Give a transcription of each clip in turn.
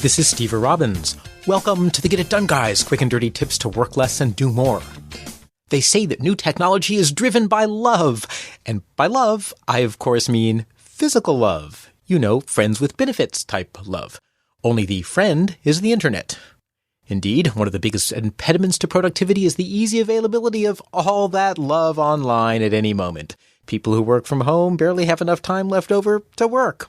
This is Steve Robbins. Welcome to the Get It Done Guys, quick and dirty tips to work less and do more. They say that new technology is driven by love. And by love, I of course mean physical love. You know, friends with benefits type love. Only the friend is the internet. Indeed, one of the biggest impediments to productivity is the easy availability of all that love online at any moment. People who work from home barely have enough time left over to work.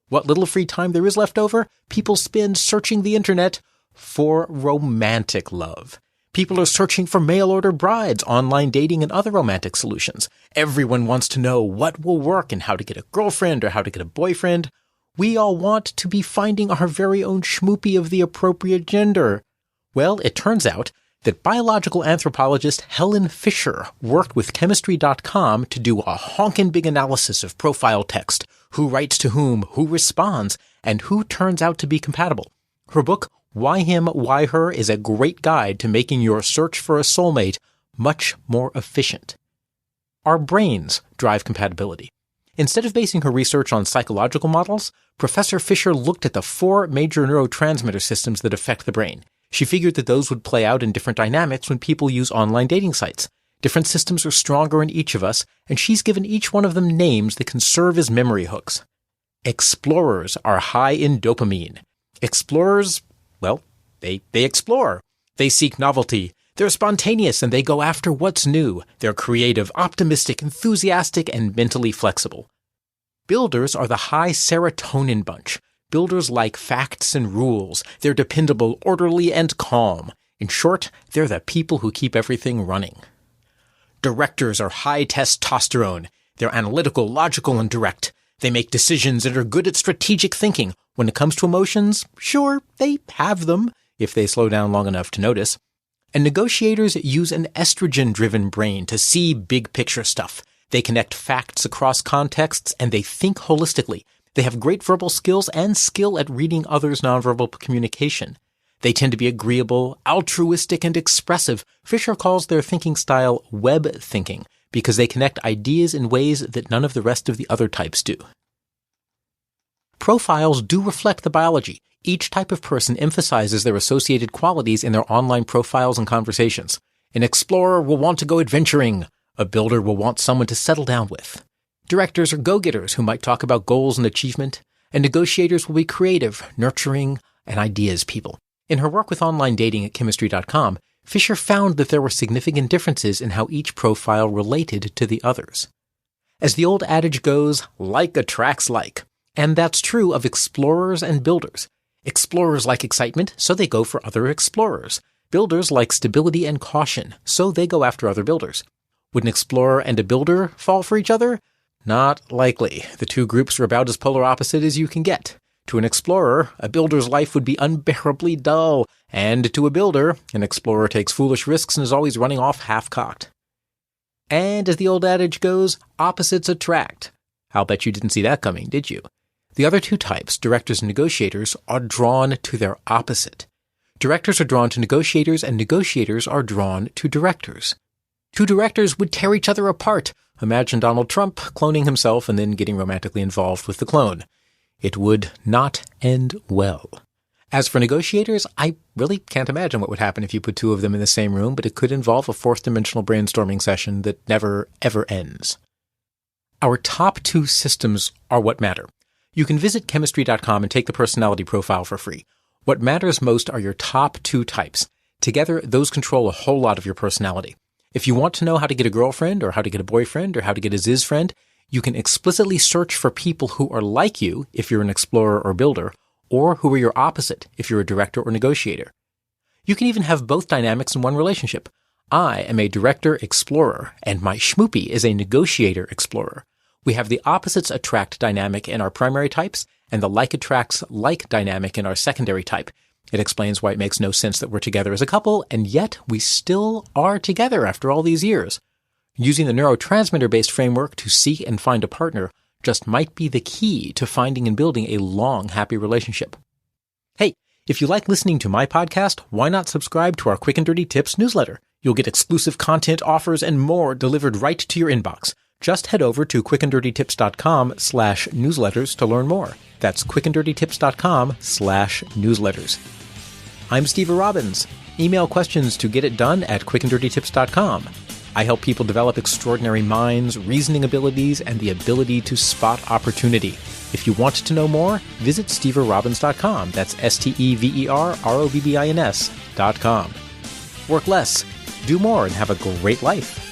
What little free time there is left over, people spend searching the internet for romantic love. People are searching for mail-order brides, online dating, and other romantic solutions. Everyone wants to know what will work and how to get a girlfriend or how to get a boyfriend. We all want to be finding our very own schmoopy of the appropriate gender. Well, it turns out that biological anthropologist Helen Fisher worked with Chemistry.com to do a honkin' big analysis of profile text, who writes to whom, who responds, and who turns out to be compatible. Her book, Why Him, Why Her, is a great guide to making your search for a soulmate much more efficient. Our brains drive compatibility. Instead of basing her research on psychological models, Professor Fisher looked at the 4 major neurotransmitter systems that affect the brain. She figured that those would play out in different dynamics when people use online dating sites. Different systems are stronger in each of us, and she's given each one of them names that can serve as memory hooks. Explorers are high in dopamine. Explorers, well, they explore. They seek novelty. They're spontaneous, and they go after what's new. They're creative, optimistic, enthusiastic, and mentally flexible. Builders are the high serotonin bunch. Builders like facts and rules. They're dependable, orderly, and calm. In short, they're the people who keep everything running. Directors are high testosterone. They're analytical, logical, and direct. They make decisions and are good at strategic thinking. When it comes to emotions, sure, they have them, if they slow down long enough to notice. And negotiators use an estrogen-driven brain to see big-picture stuff. They connect facts across contexts, and they think holistically. They have great verbal skills and skill at reading others' nonverbal communication. They tend to be agreeable, altruistic, and expressive. Fisher calls their thinking style web thinking because they connect ideas in ways that none of the rest of the other types do. Profiles do reflect the biology. Each type of person emphasizes their associated qualities in their online profiles and conversations. An explorer will want to go adventuring. A builder will want someone to settle down with. Directors are go-getters who might talk about goals and achievement, and negotiators will be creative, nurturing, and ideas people. In her work with online dating at Chemistry.com, Fisher found that there were significant differences in how each profile related to the others. As the old adage goes, like attracts like. And that's true of explorers and builders. Explorers like excitement, so they go for other explorers. Builders like stability and caution, so they go after other builders. Would an explorer and a builder fall for each other? Not likely. The two groups are about as polar opposite as you can get. To an explorer, a builder's life would be unbearably dull, and to a builder, an explorer takes foolish risks and is always running off half-cocked. And as the old adage goes, opposites attract. I'll bet you didn't see that coming, did you? The other two types, directors and negotiators, are drawn to their opposite. Directors are drawn to negotiators, and negotiators are drawn to directors. Two directors would tear each other apart. Imagine Donald Trump cloning himself and then getting romantically involved with the clone. It would not end well. As for negotiators, I really can't imagine what would happen if you put two of them in the same room, but it could involve a fourth-dimensional brainstorming session that never, ever ends. Our top 2 systems are what matter. You can visit Chemistry.com and take the personality profile for free. What matters most are your top 2 types. Together, those control a whole lot of your personality. If you want to know how to get a girlfriend or how to get a boyfriend or how to get a Ziz friend, you can explicitly search for people who are like you if you're an explorer or builder, or who are your opposite if you're a director or negotiator. You can even have both dynamics in one relationship. I am a director-explorer, and my schmoopy is a negotiator-explorer. We have the opposites attract dynamic in our primary types, and the like attracts like dynamic in our secondary type. It explains why it makes no sense that we're together as a couple, and yet we still are together after all these years. Using the neurotransmitter-based framework to seek and find a partner just might be the key to finding and building a long, happy relationship. Hey, if you like listening to my podcast, why not subscribe to our Quick and Dirty Tips newsletter? You'll get exclusive content, offers, and more delivered right to your inbox. Just head over to quickanddirtytips.com/newsletters to learn more. That's quickanddirtytips.com/newsletters. I'm Steve Robbins. Email questions to getitdone@quickanddirtytips.com. I help people develop extraordinary minds, reasoning abilities, and the ability to spot opportunity. If you want to know more, visit steverobbins.com. That's STEVERROBBINS.com. Work less, do more, and have a great life.